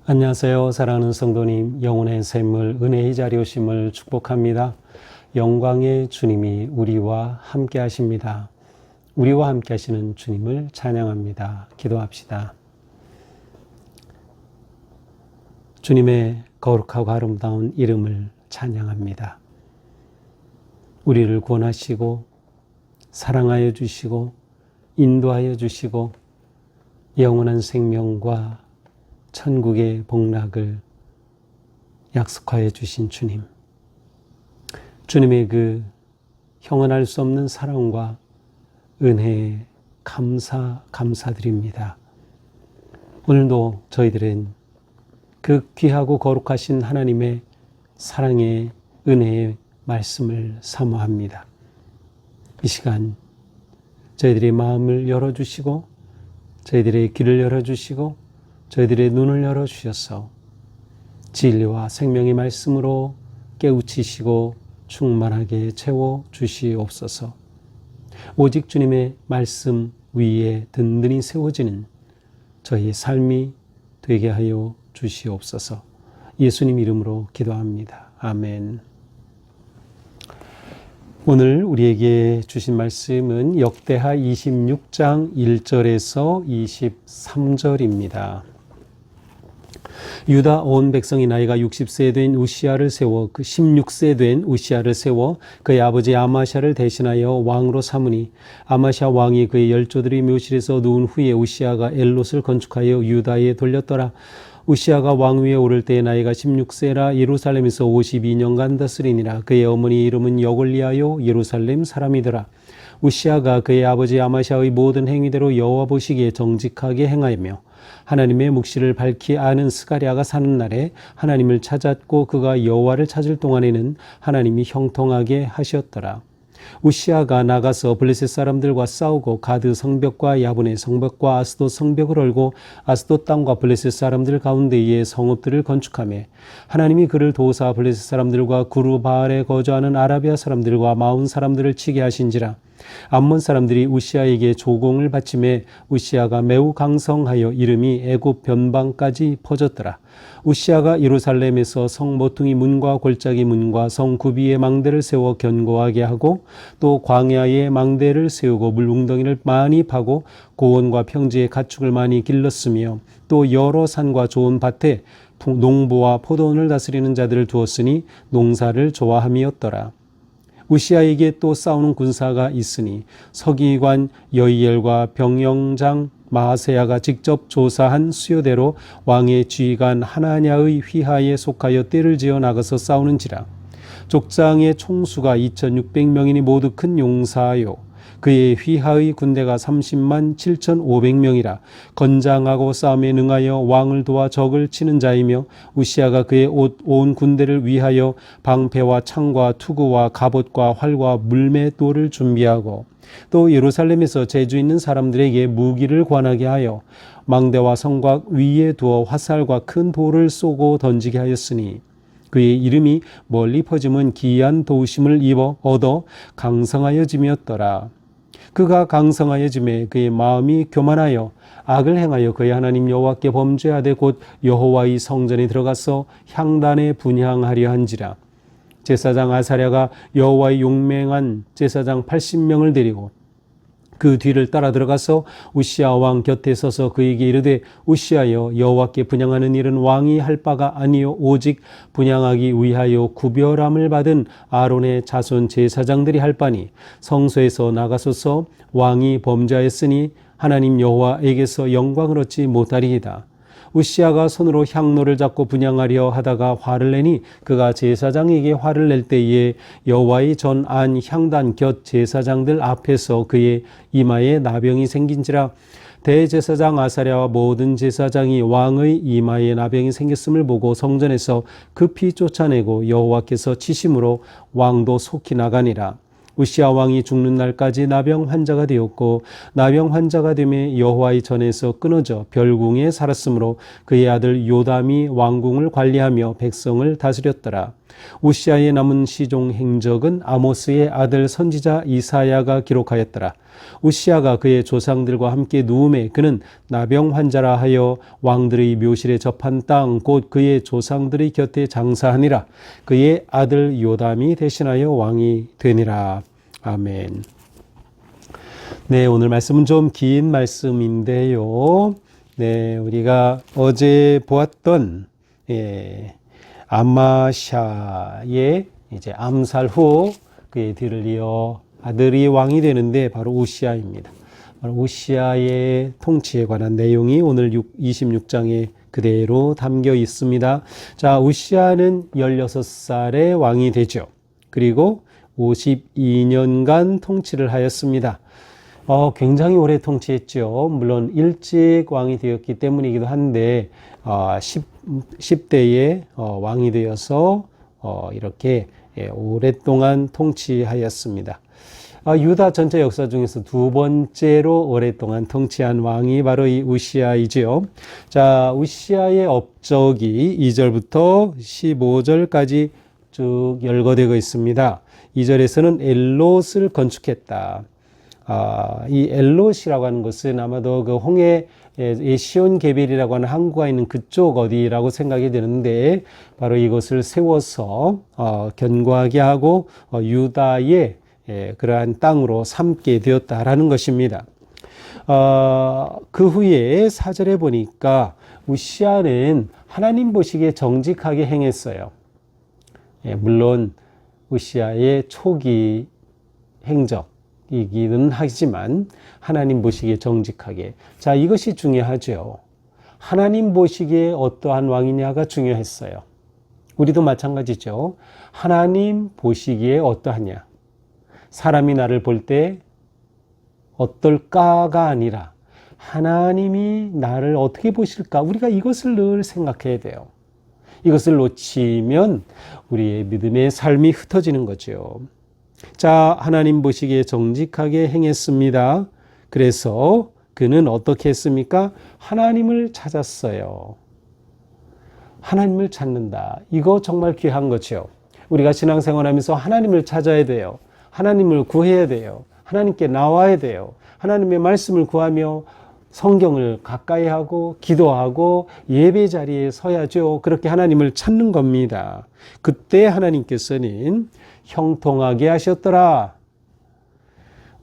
안녕하세요. 사랑하는 성도님, 영혼의 샘물 은혜의 자리 오심을 축복합니다. 영광의 주님이 우리와 함께 하십니다. 우리와 함께 하시는 주님을 찬양합니다. 기도합시다. 주님의 거룩하고 아름다운 이름을 찬양합니다. 우리를 구원하시고 사랑하여 주시고 인도하여 주시고 영원한 생명과 천국의 복락을 약속하여 주신 주님, 주님의 그 형언할 수 없는 사랑과 은혜에 감사드립니다. 오늘도 저희들은 그 귀하고 거룩하신 하나님의 사랑의 은혜의 말씀을 사모합니다. 이 시간 저희들의 마음을 열어주시고 저희들의 귀를 열어주시고 저희들의 눈을 열어주셔서 진리와 생명의 말씀으로 깨우치시고 충만하게 채워주시옵소서. 오직 주님의 말씀 위에 든든히 세워지는 저희의 삶이 되게 하여 주시옵소서. 예수님 이름으로 기도합니다. 아멘. 오늘 우리에게 주신 말씀은 역대하 26장 1절에서 23절입니다. 유다 온 백성이 나이가 60세 된 우시야를 세워 그 16세 된 우시야를 세워 그의 아버지 아마샤를 대신하여 왕으로 삼으니 아마샤 왕이 그의 열조들이 묘실에서 누운 후에 우시야가 엘롯을 건축하여 유다에 돌렸더라. 우시야가 왕위에 오를 때의 나이가 16세라 예루살렘에서 52년간 다스리니라. 그의 어머니 이름은 여골리아요 예루살렘 사람이더라. 우시야가 그의 아버지 아마샤의 모든 행위대로 여호와 보시기에 정직하게 행하며 하나님의 묵시를 밝히 아는 스가랴가 사는 날에 하나님을 찾았고 그가 여호와를 찾을 동안에는 하나님이 형통하게 하셨더라. 우시야가 나가서 블레셋 사람들과 싸우고 가드 성벽과 야분의 성벽과 아스돗 성벽을 얼고 아스돗 땅과 블레셋 사람들 가운데에 성읍들을 건축하며 하나님이 그를 도우사 블레셋 사람들과 구르바알에 거주하는 아라비아 사람들과 마온 사람들을 치게 하신지라. 암몬 사람들이 우시야에게 조공을 바치매 우시야가 매우 강성하여 이름이 애굽 변방까지 퍼졌더라. 우시야가 예루살렘에서 성 모퉁이 문과 골짜기 문과 성 구비의 망대를 세워 견고하게 하고 또 광야에 망대를 세우고 물웅덩이를 많이 파고 고원과 평지에 가축을 많이 길렀으며 또 여러 산과 좋은 밭에 농부와 포도원을 다스리는 자들을 두었으니 농사를 좋아함이었더라. 우시야에게 또 싸우는 군사가 있으니 서기관 여이엘과 병영장 마세야가 직접 조사한 수요대로 왕의 지휘관 하나냐의 휘하에 속하여 떼를 지어 나가서 싸우는지라. 족장의 총수가 2600명이니 모두 큰 용사요. 그의 휘하의 군대가 30만 7,500명이라. 건장하고 싸움에 능하여 왕을 도와 적을 치는 자이며 우시야가 그의 온 군대를 위하여 방패와 창과 투구와 갑옷과 활과 물맷돌을 준비하고 또 예루살렘에서 재주 있는 사람들에게 무기를 관하게 하여 망대와 성곽 위에 두어 화살과 큰 돌을 쏘고 던지게 하였으니 그의 이름이 멀리 퍼짐은 기이한 도우심을 얻어 강성하여짐이었더라. 그가 강성하여짐에 그의 마음이 교만하여 악을 행하여 그의 하나님 여호와께 범죄하되 곧 여호와의 성전에 들어가서 향단에 분향하려 한지라. 제사장 아사랴가 여호와의 용맹한 제사장 80명을 데리고 그 뒤를 따라 들어가서 우시야 왕 곁에 서서 그에게 이르되 우시야여 여호와께 분향하는 일은 왕이 할 바가 아니요 오직 분향하기 위하여 구별함을 받은 아론의 자손 제사장들이 할 바니 성소에서 나가소서. 왕이 범죄하였으니 하나님 여호와에게서 영광을 얻지 못하리이다. 우시야가 손으로 향로를 잡고 분향하려 하다가 화를 내니 그가 제사장에게 화를 낼 때에 여호와의 전 안 향단 곁 제사장들 앞에서 그의 이마에 나병이 생긴지라. 대제사장 아사랴와 모든 제사장이 왕의 이마에 나병이 생겼음을 보고 성전에서 급히 쫓아내고 여호와께서 치심으로 왕도 속히 나가니라. 우시야 왕이 죽는 날까지 나병 환자가 되었고 나병 환자가 되며 여호와의 전에서 끊어져 별궁에 살았으므로 그의 아들 요담이 왕궁을 관리하며 백성을 다스렸더라. 우시야의 남은 시종 행적은 아모스의 아들 선지자 이사야가 기록하였더라. 우시야가 그의 조상들과 함께 누움에 그는 나병 환자라 하여 왕들의 묘실에 접한 땅 곧 그의 조상들의 곁에 장사하니라. 그의 아들 요담이 대신하여 왕이 되니라. 아멘. 네, 오늘 말씀은 좀 긴 말씀인데요. 네, 우리가 어제 보았던 아마샤의 이제 암살 후 그의 뒤를 이어 아들이 왕이 되는데 바로 우시야입니다. 바로 우시야의 통치에 관한 내용이 오늘 26장에 그대로 담겨 있습니다. 자, 우시야는 16살에 왕이 되죠. 그리고 52년간 통치를 하였습니다. 굉장히 오래 통치했죠. 물론 일찍 왕이 되었기 때문이기도 한데 10대에 왕이 되어서 이렇게 오랫동안 통치하였습니다. 유다 전체 역사 중에서 두 번째로 오랫동안 통치한 왕이 바로 이 우시야이지요. 자, 우시야의 업적이 2절부터 15절까지 쭉 열거되고 있습니다. 2절에서는 엘롯을 건축했다. 이 엘롯이라고 하는 것은 아마도 그 홍해 시온 게벨이라고 하는 항구가 있는 그쪽 어디라고 생각이 되는데 바로 이것을 세워서 견고하게 하고 유다의 그러한 땅으로 삼게 되었다라는 것입니다. 그 후에 4절에 보니까 우시야는 하나님 보시기에 정직하게 행했어요. 물론 우시야의 초기 행적이기는 하지만 하나님 보시기에 정직하게. 자, 이것이 중요하죠. 하나님 보시기에 어떠한 왕이냐가 중요했어요. 우리도 마찬가지죠. 하나님 보시기에 어떠하냐. 사람이 나를 볼 때 어떨까가 아니라 하나님이 나를 어떻게 보실까? 우리가 이것을 늘 생각해야 돼요. 이것을 놓치면 우리의 믿음의 삶이 흩어지는 거죠. 자, 하나님 보시기에 정직하게 행했습니다. 그래서 그는 어떻게 했습니까? 하나님을 찾았어요. 하나님을 찾는다. 이거 정말 귀한 거죠. 우리가 신앙생활하면서 하나님을 찾아야 돼요. 하나님을 구해야 돼요. 하나님께 나와야 돼요. 하나님의 말씀을 구하며 성경을 가까이 하고 기도하고 예배 자리에 서야죠. 그렇게 하나님을 찾는 겁니다. 그때 하나님께서는 형통하게 하셨더라.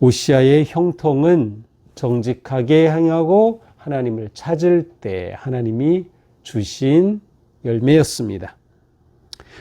우시야의 형통은 정직하게 행하고 하나님을 찾을 때 하나님이 주신 열매였습니다.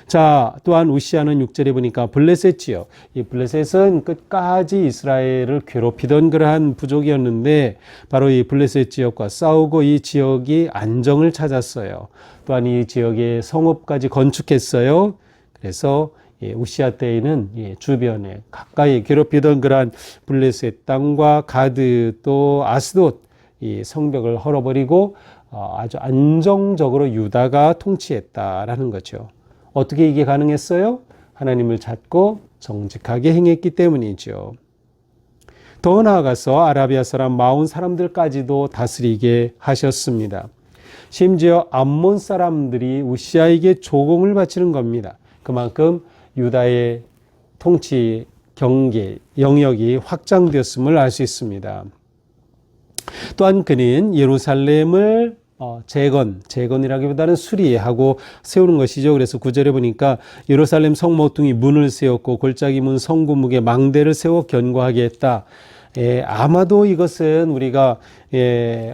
자, 또한 우시야는 6절에 보니까 블레셋이요. 이 블레셋은 끝까지 이스라엘을 괴롭히던 그러한 부족이었는데 바로 이 블레셋 지역과 싸우고 이 지역이 안정을 찾았어요. 또한 이 지역에 성읍까지 건축했어요. 그래서 우시야 때에는 주변에 가까이 괴롭히던 그러한 블레셋 땅과 가드 또 아스돗 이 성벽을 헐어버리고 아주 안정적으로 유다가 통치했다라는 거죠. 어떻게 이게 가능했어요? 하나님을 찾고 정직하게 행했기 때문이죠. 더 나아가서 아라비아 사람 마온 사람들까지도 다스리게 하셨습니다. 심지어 암몬 사람들이 우시야에게 조공을 바치는 겁니다. 그만큼 유다의 통치 경계 영역이 확장되었음을 알 수 있습니다. 또한 그는 예루살렘을 재건이라기보다는 수리하고 세우는 것이죠. 그래서 9절에 보니까 예루살렘 성 모퉁이 문을 세웠고 골짜기 문 성구묵에 망대를 세워 견고하게 했다. 아마도 이것은 우리가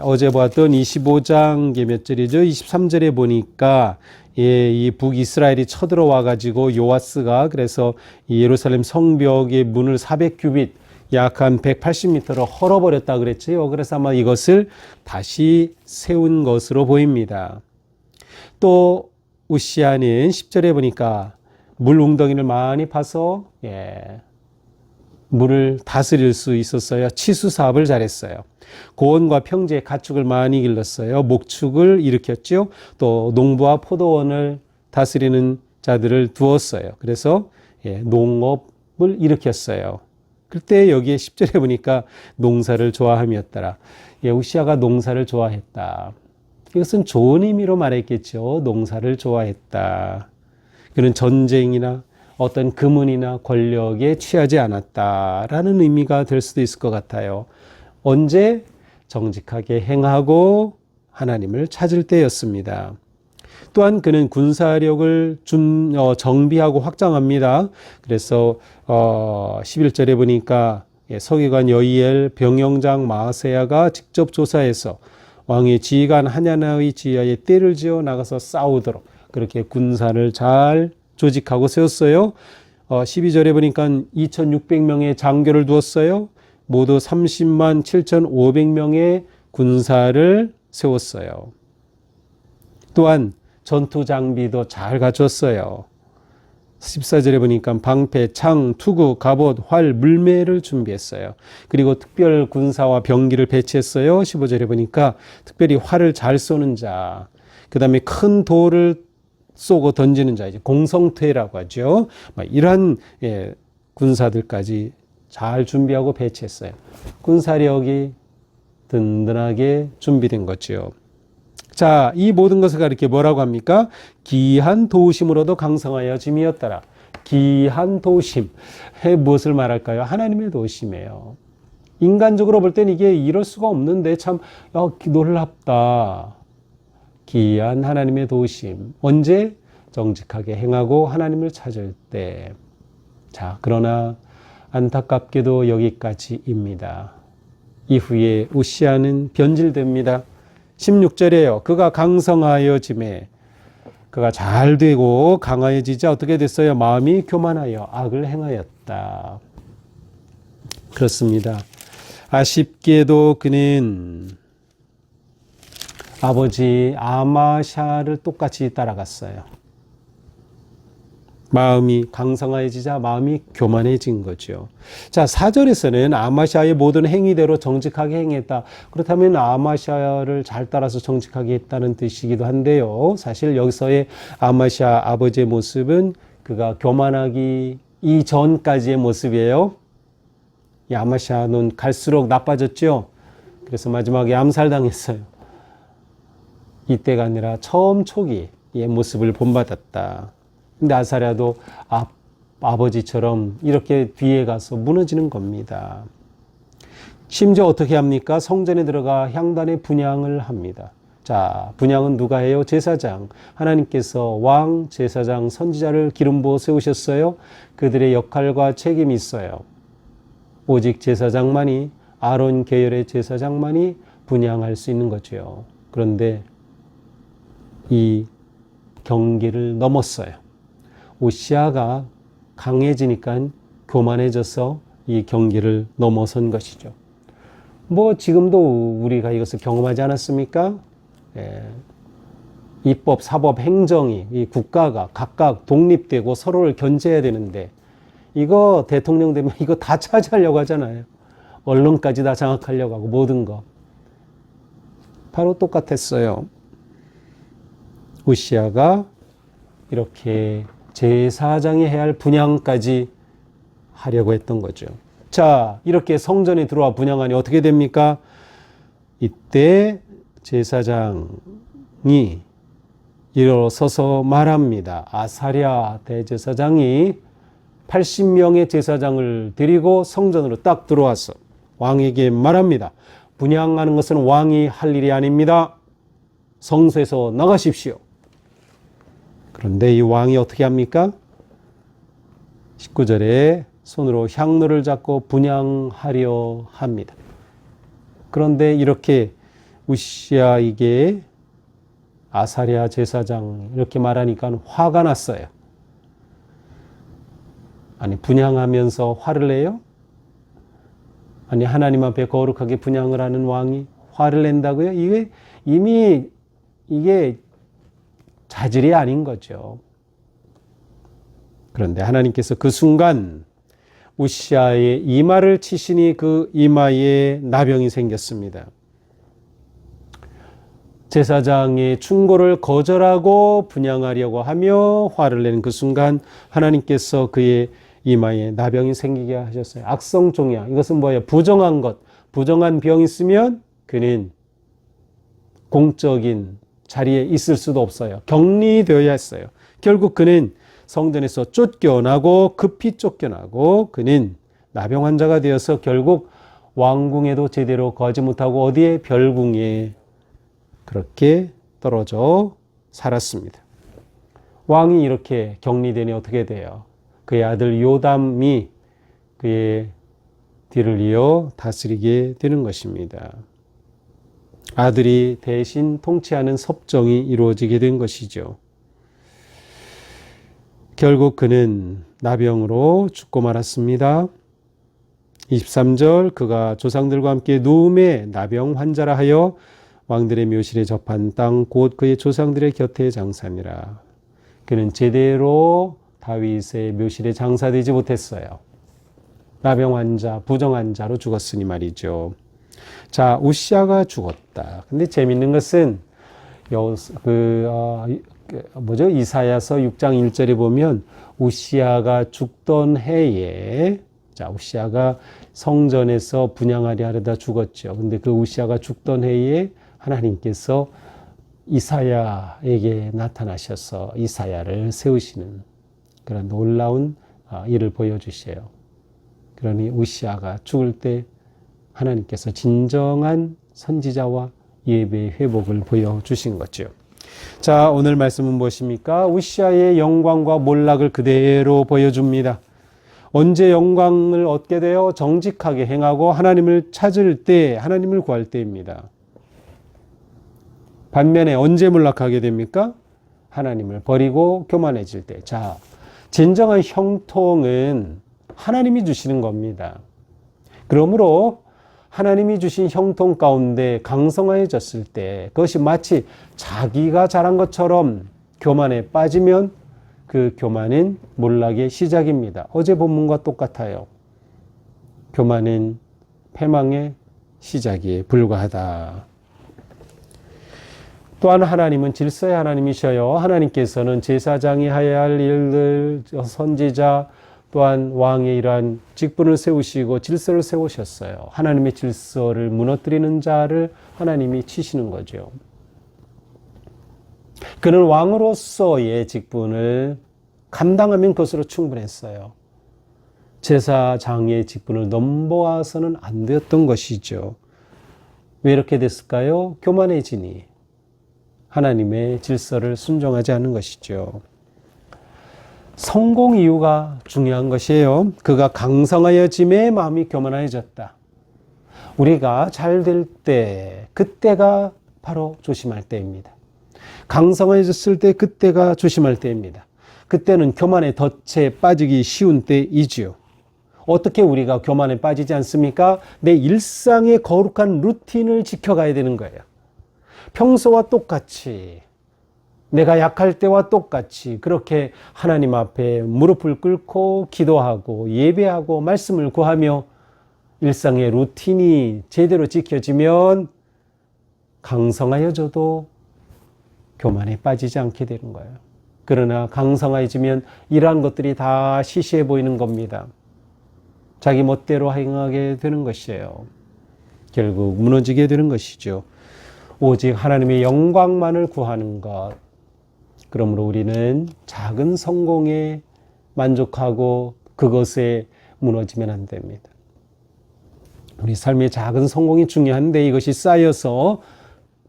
어제 보았던 25장 몇 절이죠? 23절에 보니까 이 북이스라엘이 쳐들어와 가지고 요아스가 그래서 이 예루살렘 성벽의 문을 400규빗 약 한 180m로 헐어버렸다 그랬지요. 그래서 아마 이것을 다시 세운 것으로 보입니다. 또 우시야는 10절에 보니까 물 웅덩이를 많이 파서 물을 다스릴 수 있었어요. 치수 사업을 잘했어요. 고원과 평지에 가축을 많이 길렀어요. 목축을 일으켰죠. 또 농부와 포도원을 다스리는 자들을 두었어요. 그래서 농업 일으켰어요. 그때 여기에 10절에 보니까 농사를 좋아함이었더라. 예, 우시아가 농사를 좋아했다. 이것은 좋은 의미로 말했겠죠. 농사를 좋아했다. 그는 전쟁이나 어떤 금은이나 권력에 취하지 않았다라는 의미가 될 수도 있을 것 같아요. 언제? 정직하게 행하고 하나님을 찾을 때였습니다. 또한 그는 군사력을 정비하고 확장합니다. 그래서 11절에 보니까 서기관 여이엘, 병영장 마아세야가 직접 조사해서 왕의 지휘관 하냐나의 지휘하에 떼를 지어 나가서 싸우도록 그렇게 군사를 잘 조직하고 세웠어요. 12절에 보니까 2600명의 장교를 두었어요. 모두 30만 7,500명의 군사를 세웠어요. 또한 전투 장비도 잘 갖췄어요. 14절에 보니까 방패, 창, 투구, 갑옷, 활, 물매를 준비했어요. 그리고 특별 군사와 병기를 배치했어요. 15절에 보니까 특별히 활을 잘 쏘는 자, 그 다음에 큰 돌을 쏘고 던지는 자, 이제 공성퇴라고 하죠. 이러한 군사들까지 잘 준비하고 배치했어요. 군사력이 든든하게 준비된 거죠. 자, 이 모든 것을 가리켜 뭐라고 합니까? 기한 도우심으로도 강성하여 짐이었더라. 기한 도우심. 무엇을 말할까요? 하나님의 도우심이에요. 인간적으로 볼 땐 이게 이럴 수가 없는데 참 놀랍다. 기한 하나님의 도우심. 언제? 정직하게 행하고 하나님을 찾을 때. 자, 그러나 안타깝게도 여기까지입니다. 이후에 우시아는 변질됩니다. 16절에요. 그가 강성하여 짐에 그가 잘 되고 강하여지자 어떻게 됐어요? 마음이 교만하여 악을 행하였다. 그렇습니다. 아쉽게도 그는 아버지 아마샤를 똑같이 따라갔어요. 마음이 강성해지자 마음이 교만해진 거죠. 자, 4절에서는 아마샤의 모든 행위대로 정직하게 행했다. 그렇다면 아마샤를 잘 따라서 정직하게 했다는 뜻이기도 한데요. 사실 여기서의 아마샤 아버지의 모습은 그가 교만하기 이전까지의 모습이에요. 이 아마샤는 갈수록 나빠졌죠. 그래서 마지막에 암살당했어요. 이때가 아니라 처음 초기의 모습을 본받았다. 근데 아사랴도 아버지처럼 이렇게 뒤에 가서 무너지는 겁니다. 심지어 어떻게 합니까? 성전에 들어가 향단의 분향을 합니다. 자, 분향은 누가 해요? 제사장. 하나님께서 왕, 제사장, 선지자를 기름 부어 세우셨어요. 그들의 역할과 책임이 있어요. 오직 제사장만이, 아론 계열의 제사장만이 분향할 수 있는 거죠. 그런데 이 경계를 넘었어요. 우시아가 강해지니까 교만해져서 이 경계를 넘어선 것이죠. 지금도 우리가 이것을 경험하지 않았습니까? 입법, 사법, 행정이 이 국가가 각각 독립되고 서로를 견제해야 되는데 이거 대통령 되면 이거 다 차지하려고 하잖아요. 언론까지 다 장악하려고 하고 모든 거. 바로 똑같았어요. 우시아가 이렇게 제사장이 해야 할 분향까지 하려고 했던 거죠. 자, 이렇게 성전에 들어와 분향하니 어떻게 됩니까? 이때 제사장이 일어서서 말합니다. 아사랴 대제사장이 80명의 제사장을 데리고 성전으로 딱 들어와서 왕에게 말합니다. 분향하는 것은 왕이 할 일이 아닙니다. 성소에서 나가십시오. 그런데 이 왕이 어떻게 합니까? 19절에 손으로 향로를 잡고 분향하려 합니다. 그런데 이렇게 우시아에게 아사랴 제사장 이렇게 말하니까 화가 났어요. 아니, 분향하면서 화를 내요? 아니, 하나님 앞에 거룩하게 분향을 하는 왕이 화를 낸다고요? 이게 자질이 아닌 거죠. 그런데 하나님께서 그 순간 우시아의 이마를 치시니 그 이마에 나병이 생겼습니다. 제사장의 충고를 거절하고 분향하려고 하며 화를 내는 그 순간 하나님께서 그의 이마에 나병이 생기게 하셨어요. 악성종양, 이것은 뭐예요? 부정한 것, 부정한 병이 있으면 그는 공적인 자리에 있을 수도 없어요. 격리되어야 했어요. 결국 그는 성전에서 쫓겨나고 급히 쫓겨나고 그는 나병 환자가 되어서 결국 왕궁에도 제대로 거하지 못하고 어디에? 별궁에 그렇게 떨어져 살았습니다. 왕이 이렇게 격리되니 어떻게 돼요? 그의 아들 요담이 그의 뒤를 이어 다스리게 되는 것입니다. 아들이 대신 통치하는 섭정이 이루어지게 된 것이죠. 결국 그는 나병으로 죽고 말았습니다. 23절 그가 조상들과 함께 누움에 나병 환자라 하여 왕들의 묘실에 접한 땅 곧 그의 조상들의 곁에 장사니라. 그는 제대로 다윗의 묘실에 장사되지 못했어요. 나병 환자, 부정 환자로 죽었으니 말이죠. 자, 우시아가 죽었다. 근데 재밌는 것은 이사야서 6장 1절에 보면 우시아가 죽던 해에, 자, 우시아가 성전에서 분향하려 하려다 죽었죠. 근데 그 우시아가 죽던 해에 하나님께서 이사야에게 나타나셔서 이사야를 세우시는 그런 놀라운 일을 보여주셔요. 그러니 우시아가 죽을 때 하나님께서 진정한 선지자와 예배의 회복을 보여주신 거죠. 자, 오늘 말씀은 무엇입니까? 우시아의 영광과 몰락을 그대로 보여줍니다. 언제 영광을 얻게 되어 정직하게 행하고 하나님을 찾을 때, 하나님을 구할 때입니다. 반면에 언제 몰락하게 됩니까? 하나님을 버리고 교만해질 때. 자, 진정한 형통은 하나님이 주시는 겁니다. 그러므로 하나님이 주신 형통 가운데 강성해졌을 때 그것이 마치 자기가 잘한 것처럼 교만에 빠지면 그 교만은 몰락의 시작입니다. 어제 본문과 똑같아요. 교만은 패망의 시작에 불과하다. 또한 하나님은 질서의 하나님이셔요. 하나님께서는 제사장이 해야 할 일들, 선지자, 또한 왕의 이러한 직분을 세우시고 질서를 세우셨어요. 하나님의 질서를 무너뜨리는 자를 하나님이 치시는 거죠. 그는 왕으로서의 직분을 감당하면 그것으로 충분했어요. 제사장의 직분을 넘보아서는 안 되었던 것이죠. 왜 이렇게 됐을까요? 교만해지니 하나님의 질서를 순종하지 않는 것이죠. 성공 이유가 중요한 것이에요. 그가 강성하여짐에 마음이 교만해졌다. 우리가 잘 될 때, 그때가 바로 조심할 때입니다. 강성해졌을 때 그때가 조심할 때입니다. 그때는 교만의 덫에 빠지기 쉬운 때이지요. 어떻게 우리가 교만에 빠지지 않습니까? 내 일상의 거룩한 루틴을 지켜가야 되는 거예요. 평소와 똑같이 내가 약할 때와 똑같이 그렇게 하나님 앞에 무릎을 꿇고 기도하고 예배하고 말씀을 구하며 일상의 루틴이 제대로 지켜지면 강성하여져도 교만에 빠지지 않게 되는 거예요. 그러나 강성해지면 이러한 것들이 다 시시해 보이는 겁니다. 자기 멋대로 행하게 되는 것이에요. 결국 무너지게 되는 것이죠. 오직 하나님의 영광만을 구하는 것. 그러므로 우리는 작은 성공에 만족하고 그것에 무너지면 안 됩니다. 우리 삶의 작은 성공이 중요한데 이것이 쌓여서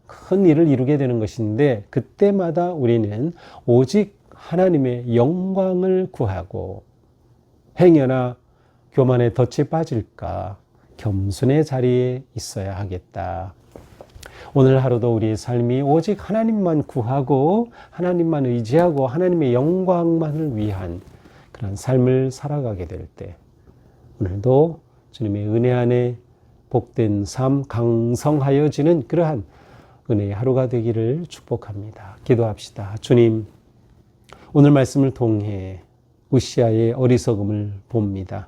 큰 일을 이루게 되는 것인데 그때마다 우리는 오직 하나님의 영광을 구하고 행여나 교만의 덫에 빠질까 겸손의 자리에 있어야 하겠다. 오늘 하루도 우리의 삶이 오직 하나님만 구하고 하나님만 의지하고 하나님의 영광만을 위한 그런 삶을 살아가게 될 때 오늘도 주님의 은혜 안에 복된 삶 강성하여지는 그러한 은혜의 하루가 되기를 축복합니다. 기도합시다. 주님, 오늘 말씀을 통해 우시아의 어리석음을 봅니다.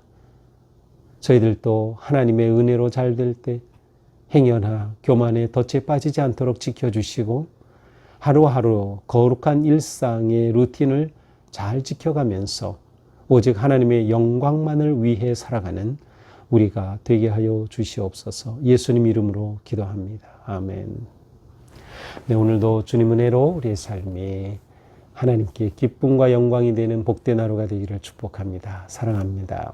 저희들도 하나님의 은혜로 잘 될 때 행여나 교만의 덫에 빠지지 않도록 지켜주시고 하루하루 거룩한 일상의 루틴을 잘 지켜가면서 오직 하나님의 영광만을 위해 살아가는 우리가 되게 하여 주시옵소서. 예수님 이름으로 기도합니다. 아멘. 네, 오늘도 주님 은혜로 우리의 삶이 하나님께 기쁨과 영광이 되는 복된 하루가 되기를 축복합니다. 사랑합니다.